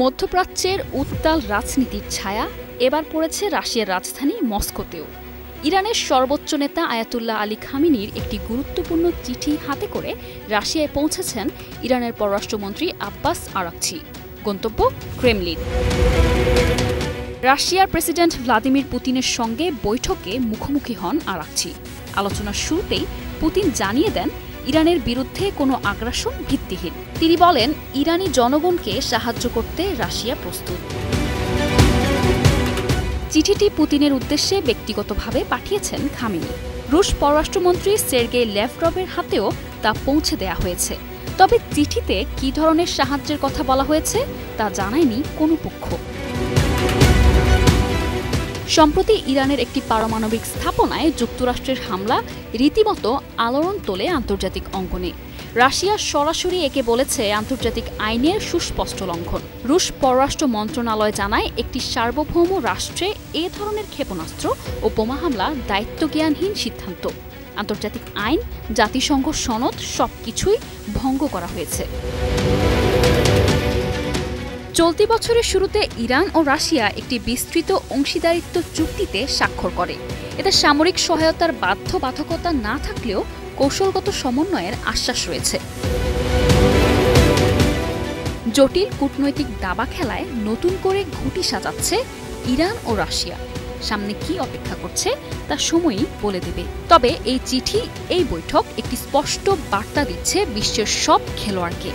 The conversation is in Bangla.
মধ্যপ্রাচ্যের উত্তাল রাজনীতির ছায়া এবার পড়েছে রাশিয়ার রাজধানী মস্কোতেও। ইরানের সর্বোচ্চ নেতা আয়াতুল্লাহ আলী খামেনির একটি গুরুত্বপূর্ণ চিঠি হাতে করে রাশিয়ায় পৌঁছেছেন ইরানের পররাষ্ট্রমন্ত্রী আব্বাস আরাকচি। গন্তব্য ক্রেমলিন। রাশিয়ার প্রেসিডেন্ট ভ্লাদিমির পুতিনের সঙ্গে বৈঠকে মুখোমুখি হন আরাকচি। আলোচনার শুরুতেই পুতিন জানিয়ে দেন ইরানের বিরুদ্ধে কোনো আগ্রাসন ভিত্তিহীন। তিনি বলেন, ইরানি জনগণকে সাহায্য করতে রাশিয়া প্রস্তুত। চিঠিটি পুতিনের উদ্দেশ্যে ব্যক্তিগতভাবে পাঠিয়েছেন খামেনি। রুশ পররাষ্ট্রমন্ত্রী সের্গেই ল্যাভরভের হাতেও তা পৌঁছে দেয়া হয়েছে। তবে চিঠিতে কী ধরনের সাহায্যের কথা বলা হয়েছে তা জানায়নি কোনো পক্ষ। সম্প্রতি ইরানের একটি পারমাণবিক স্থাপনায় যুক্তরাষ্ট্রের হামলা রীতিমতো আলোড়ন তোলে আন্তর্জাতিক অঙ্গনে। রাশিয়া সরাসরি একে বলেছে আন্তর্জাতিক আইনের সুস্পষ্ট লঙ্ঘন। রুশ পররাষ্ট্র মন্ত্রণালয় জানায়, একটি সার্বভৌম রাষ্ট্রে এ ধরনের ক্ষেপণাস্ত্র ও বোমা হামলা দায়িত্বজ্ঞানহীন সিদ্ধান্ত। আন্তর্জাতিক আইন, জাতিসংঘ সনদ সবকিছুই ভঙ্গ করা হয়েছে। চলতি বছরের শুরুতে ইরান ও রাশিয়া একটি বিস্তৃত অংশীদারিত্ব চুক্তিতে স্বাক্ষর করে। এতে সামরিক সহায়তার বাধ্যবাধকতা না থাকলেও কৌশলগত সমন্বয়ের আশ্বাস রয়েছে। জটিল কূটনৈতিক দাবা খেলায় নতুন করে ঘুঁটি সাজাচ্ছে ইরান ও রাশিয়া। সামনে কি অপেক্ষা করছে তা সময়ই বলে দেবে। তবে এই চিঠি, এই বৈঠক একটি স্পষ্ট বার্তা দিচ্ছে বিশ্বের সব খেলোয়াড়কে।